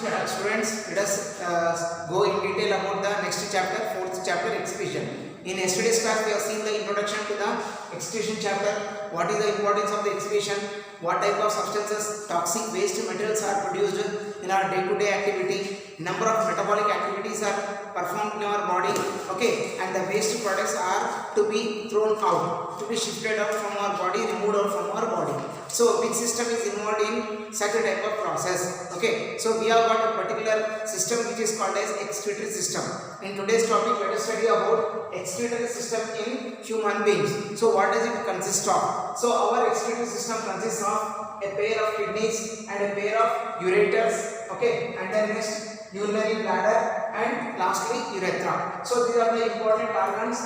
Students, let us go in detail about the next chapter, fourth chapter, excretion. In yesterday's class, we have seen the introduction to the excretion chapter. What is the importance of the excretion? What type of substances, toxic waste materials are produced in our day-to-day activity? Number of metabolic activities are performed in our body. Okay, and the waste products are to be thrown out, to be shifted out from our body, removed out from our body. So, big system is involved in such a type of process. Okay, so we have got a particular system which is called as excretory system. In today's topic, let us study about excretory system in human beings. So, what does it consist of? So, our excretory system consists of a pair of kidneys and a pair of ureters. Okay, and then next urinary bladder and lastly urethra. So, these are the important organs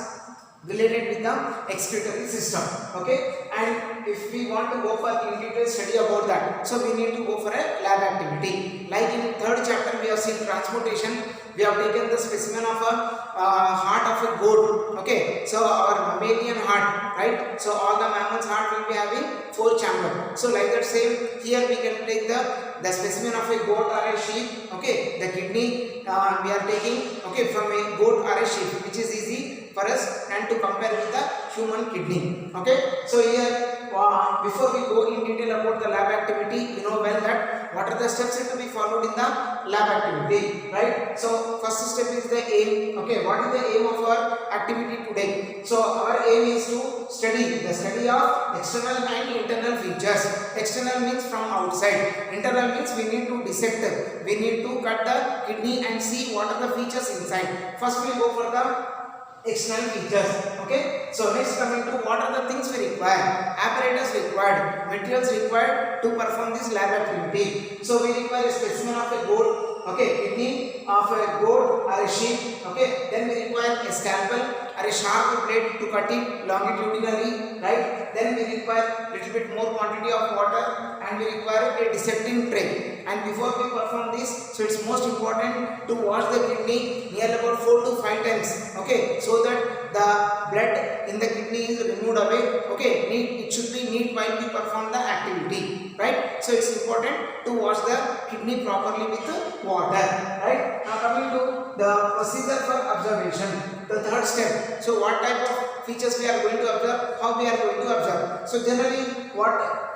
related with the excretory system. Okay, and if we want to go for in detail study about that, so we need to go for a lab activity. Like in third chapter, we have seen transportation. We have taken the specimen of a heart of a goat. Okay, so our mammalian heart, right? So all the mammals' heart will be having 4 chambers. So like that same here we can take the specimen of a goat or a sheep. Okay, the kidney we are taking from a goat or a sheep, which is easy for us and to compare with the human kidney. Okay, so here before we go in detail about the lab activity, you know well that what are the steps to be followed in the lab activity, right? So first step is the aim. Okay, what is the aim of our activity today? So our aim is to study the study of external and internal features. External means from outside, internal means we need to dissect, we need to cut the kidney and see what are the features inside. First we go for the external features. Okay, so next coming to what are the things we require, apparatus required, materials required to perform this lab activity. So we require a specimen of a goat, kidney of a goat or a sheep. Okay, then we require a scalpel or a sharp blade to cut it longitudinally, right? Then we require little bit more quantity of water and we require a dissecting tray. And before we perform this, so it's most important to wash the kidney near about 4 to 5 times. Okay, so that the blood in the kidney is removed away. Okay, it should be neat while we perform the activity, right? So it's important to wash the kidney properly with water, right? Now coming to the procedure for observation, the third step. So what type of features we are going to observe, how we are going to observe. So generally what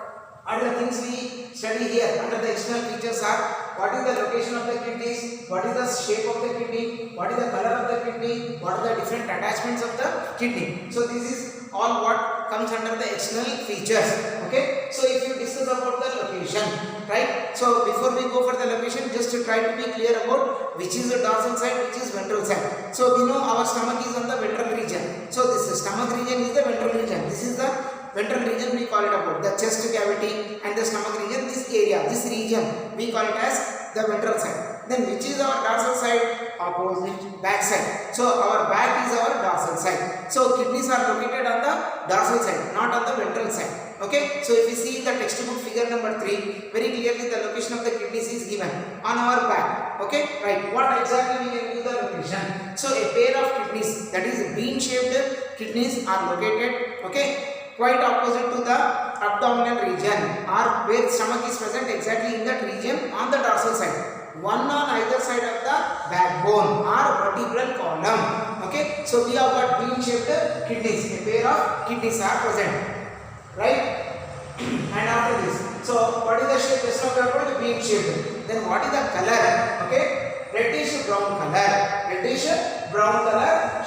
are the things we study here under the external features are what is the location of the kidneys, what is the shape of the kidney, what is the color of the kidney, what are the different attachments of the kidney. So this is all what comes under the external features. Okay, so if you discuss about the location, right? So before we go for the location, just to try to be clear about which is the dorsal side, which is ventral side. So we know our stomach is on the ventral region. So this stomach region is the ventral region. This is the ventral region we call it about the chest cavity and the stomach region. This area, this region we call it as the ventral side. Then which is our dorsal side? Opposite, back side. So our back is our dorsal side. So kidneys are located on the dorsal side, not on the ventral side. Okay, so if you see in the textbook figure number 3, very clearly the location of the kidneys is given on our back. Okay, right. What exactly we can do the location? So a pair of kidneys, that is bean shaped kidneys, are located, okay, quite opposite to the abdominal region or where stomach is present, exactly in that region on the dorsal side. One on either side of the backbone or vertebral column. Okay, so we have got bean shaped kidneys, a pair of kidneys are present, right? And after this, so what is the shape? Just now we have got bean shaped. Then what is the color? Okay, reddish brown color. Reddish brown color.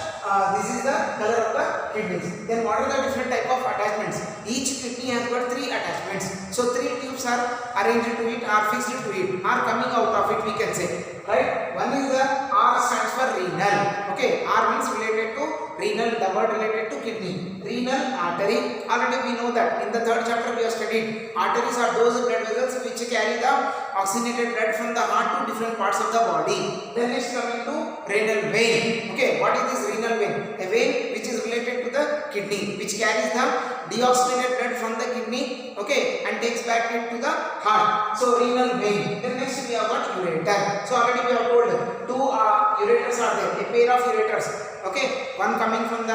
This is the color of the kidneys. Then what are the different type of attachments? Each kidney has got 3 attachments. So 3 tubes are arranged to it, are fixed to it, are coming out of it, we can say, right? One is the R stands for renal. Okay, R means related to renal, the word related to kidney. Renal artery, already we know that in the third chapter we have studied. Arteries are those blood vessels which carry the oxygenated blood from the heart to different parts of the body. Then next coming to renal vein. Okay, what is this renal vein? A vein which is related to the kidney, which carries the deoxygenated blood from the kidney, okay, and takes back it to the heart. So renal vein. Then next we have got ureter. So already we have told 2 ureters are there, a pair of ureters. Okay, one coming from the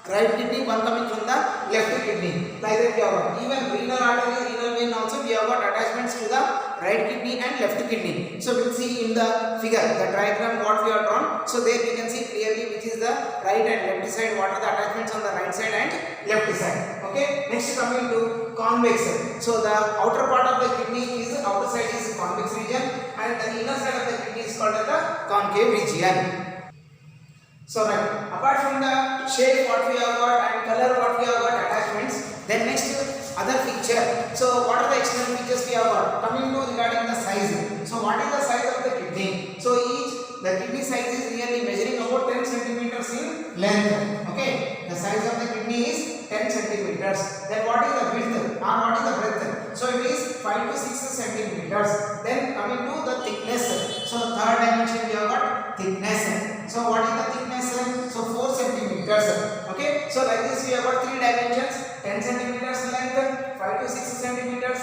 right kidney, one coming from the left kidney. Like that we have got. Even renal artery, renal vein also we have got attachments to the right kidney and left kidney. So we'll see in the figure, the diagram what we have drawn. So there we can see clearly which is the right and left side, what are the attachments on the right side and left side. Okay, next coming to convex. So the outer part of the kidney is, outer side is convex region, and the inner side of the kidney is called as the concave region. So right, apart from the shape what we have got and color what we have got attachments, then next other picture. So what are the external features we have got? Coming to regarding the size. So what is the size of the kidney? So the kidney size is nearly measuring about 10 centimeters in length. Okay, the size of the kidney is 10 centimeters. Then what is the width or what is the breadth? So it is 5 to 6 centimeters. Then coming to the thickness. So third dimension we have got thickness. So what is the thickness? So 4 centimeters. Okay, so like this we have got 3 dimensions: 10 centimeters length, 5 to 6 centimeters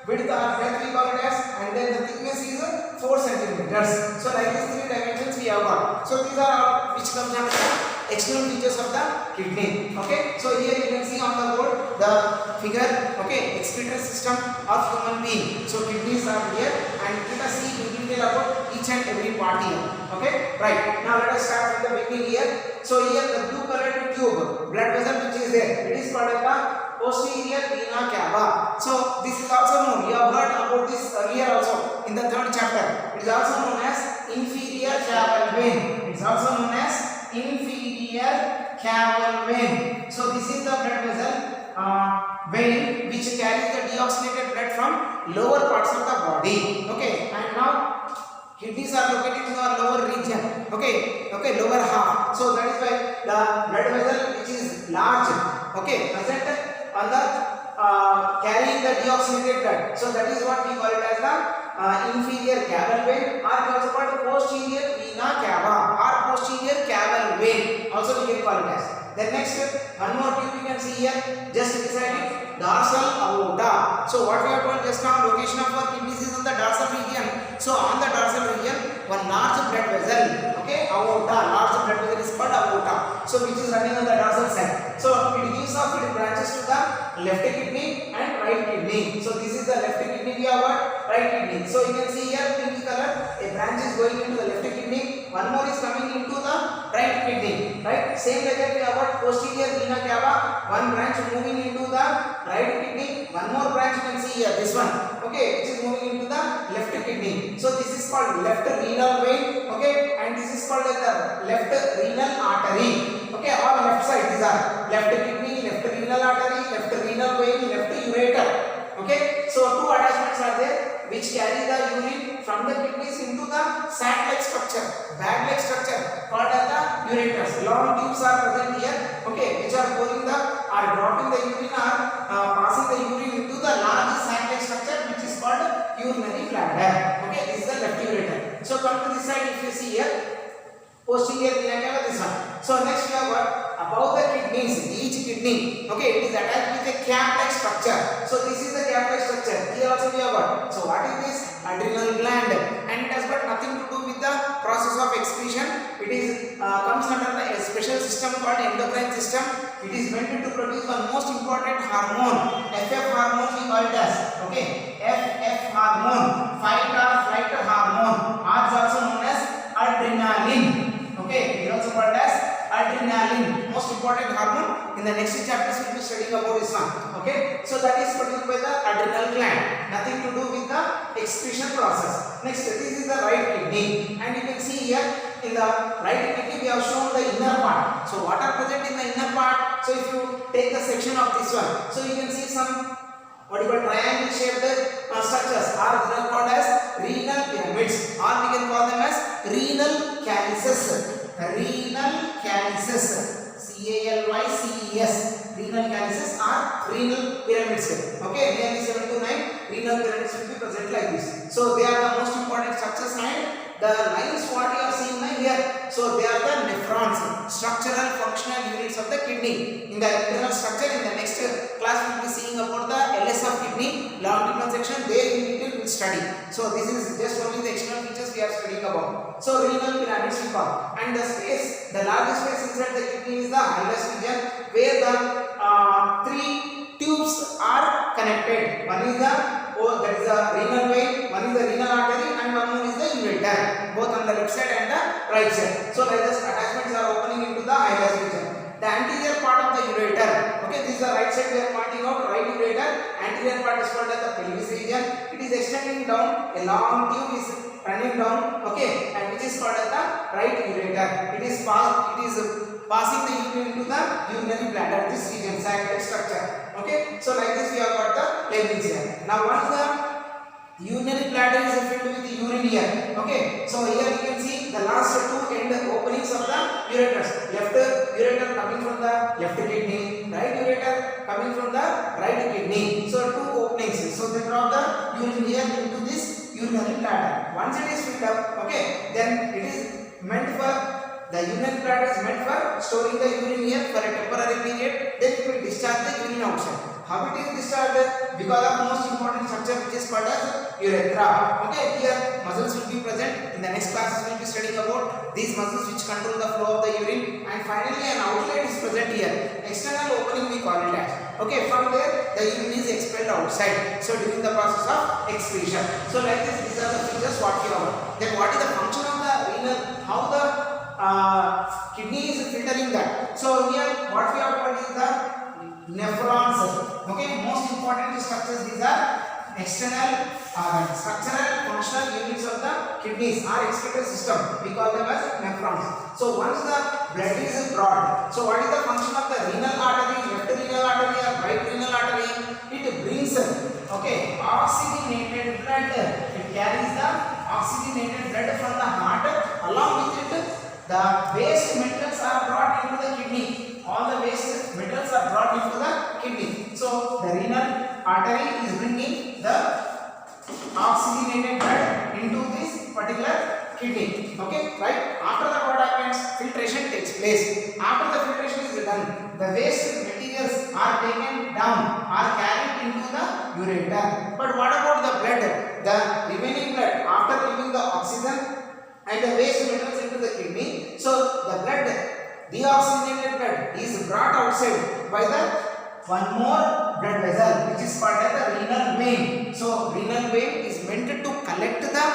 width or breadth we call it as, and then the thickness is 4 centimeters. So like this 3 dimensions we have got. So these are all which comes under the external features of the kidney. Okay, so here you can see on the board the figure. Okay, excretory system of human being. So kidneys are here, and let us see in detail about each and every part here. Okay, right, now let us start with the beginning here. So here the blue colored tube, blood vessel which is there, it is called as the posterior vena cava. So this is also known, you have heard about this earlier also in the 3rd chapter. It is also known as inferior caval vein. It is also known as inferior caval vein. So this is the blood vessel vein which carries the deoxygenated blood from lower parts of the body. Okay, and now kidneys are located in the lower region. Okay, lower half. So that is why the blood vessel which is large, okay, present on the carrying the deoxygenated blood. So that is what we call it as the inferior caval vein, or also called posterior vena cava or posterior caval vein. Also we can call it as. Then next, one more tube you can see here, just beside it, dorsal aorta. So what we have told just now, location of our kidneys is on the dorsal region. So on the dorsal region, one large blood vessel, okay, aorta, large blood vessel is called aorta. So which is running on the dorsal side. So it gives off, it branches to the left kidney and right kidney. So this is the left kidney, we have got right kidney. So you can see here pink color, a branch is going into the left kidney, one more is coming into the right kidney. Right, same like that we have got posterior vena cava, one branch moving into the right kidney, one more branch you can see here, this one, okay, which is moving into the left kidney. So this is called left renal vein, okay, and this is called like the left renal artery. Okay, all left side, these are left kidney, left renal artery, left renal vein, left ureter. Okay, so 2 attachments are there which carry the urine from the kidneys into the sac-like structure, bag-like structure called as the ureters. Long tubes are present here, okay, which are pouring the or dropping the urine or passing the urine into the large sac-like structure which is called urinary bladder. Okay, this is the left ureter. So come to this side, if you see here, posterior vena cava, this one. So next we have got above the kidneys, each kidney, okay, it is attached with a cap-like structure. So this is the cap-like structure. Here also we have got. So what is this? Adrenal gland, and it has got nothing to do with the process of excretion. It is comes under the special system called endocrine system. It is meant to produce one most important hormone, FF hormone we call it as. Okay, FF hormone, fight or flight hormone, or is also known as adrenaline. Okay, it is also called as adrenaline, most important hormone. In the next chapters we will be studying about this one. Okay, so that is produced by the adrenal gland, nothing to do with the excretion process. Next, this is the right kidney, and you can see here in the right kidney we have shown the inner part. So what are present in the inner part? So if you take the section of this one, so you can see some what you call triangle shaped structures are called as renal pyramids, or we can call them as renal calyces. Renal calyces, CALYCES. Renal calyces are renal pyramids. Okay, nearly 7 to 9 renal pyramids will be present like this. So they are the most important structures, and the lines what you are seeing here, so they are the nephrons, structural functional units of the kidney. In the internal structure, in the next class we will be seeing about the LS of kidney, longitudinal section, there in detail we will study. So this is just only the external features we are studying about. So renal pyramids we call, and the space, the largest space inside the kidney is the hilus region, where the 3 tubes are connected. One is the renal vein, one is the renal artery, and one more is the ureter, both on the left side and the right side. So like this, attachments are opening into the ileus region. The anterior part of the ureter, okay, this is the right side we are pointing out, right ureter. Anterior part is called as the pelvis region. It is extending down, a long tube is running down, okay, and which is called as the right ureter. It is passing the urine into the urinary bladder, this region, sac-like structure. Okay, so like this we have got the labels here. Now once the urinary bladder is filled with urine here, okay, so here you can see the last two end openings of the ureters. Left ureter coming from the left kidney, right ureter coming from the right kidney. So two openings. So they drop the urine here into this urinary bladder. Once it is filled up, okay, then it is meant for the urinary bladder is meant for storing the urine here for a temporary period. Then it will discharge the urine outside. How it is discharged? Because of the most important structure which is called as urethra. Okay, here muscles will be present. In the next classes we will be studying about these muscles which control the flow of the urine. And finally an outlet is present here. External opening we call it as. Okay, from there the urine is expelled outside. So during the process of excretion. So like this, these are the features what we have. Then what is the function of the renal? How the kidney is filtering that. So here what we have got is the nephrons. Okay, most important structures, these are external structural functional units of the kidneys or excretory system. We call them as nephrons. So once the blood is brought, so what is the function of the renal artery, left renal artery or right renal artery? It brings oxygenated blood. It carries the oxygenated blood from the heart. Along with it, the waste metals are brought into the kidney. All the waste metals are brought into the kidney. So the renal artery is bringing the oxygenated blood into this particular kidney. Okay, right? After that, what happens? Filtration takes place. After the filtration is done, the waste materials are taken down, are carried into the ureter. But what about the blood? The remaining blood, after leaving the oxygen and the waste metals into the kidney, so the blood, deoxygenated blood, is brought outside by the one more blood vessel which is called as the renal vein. So renal vein is meant to collect the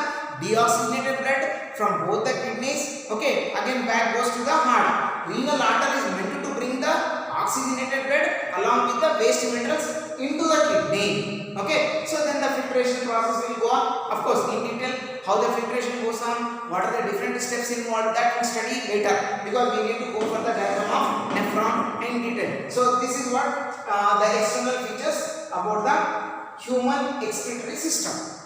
deoxygenated blood from both the kidneys. Okay, again back goes to the heart. Renal artery is meant to bring the oxygenated blood along with the waste minerals into the kidney. Okay, so then the filtration process will go on. Of course, in detail how the filtration goes on, what are the different steps involved, that we'll study later, because we need to go for the diagram of nephron in detail. So this is what the external features about the human excretory system.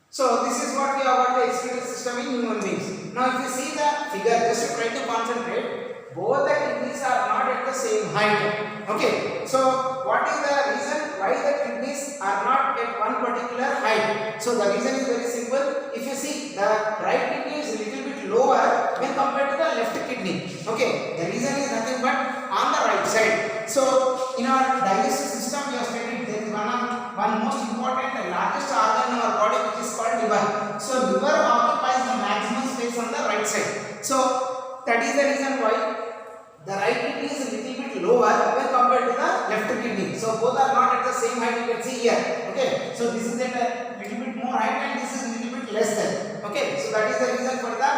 So this is what we have got the excretory system in human beings. Now if you see the figure, just try to concentrate, both the kidneys are not at the same height. Okay, so what is the reason why the kidneys are not at one particular height? So the reason is very simple. If you see, the right kidney is a little bit lower when compared to the left kidney. Okay, the reason is nothing but on the right side. So in our digestive system we have studied there is one most important and largest organ in our body which is called liver. So liver occupies the maximum space on the right side. So that is the reason why the right kidney is a little bit lower when compared to the left kidney. So both are not at the same height, you can see here. Okay, so this is at a little bit more height and this is a little bit less than. Okay, so that is the reason for the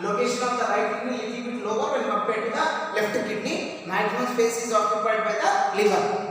location of the right kidney little bit lower when compared to the left kidney. Maximum space is occupied by the liver.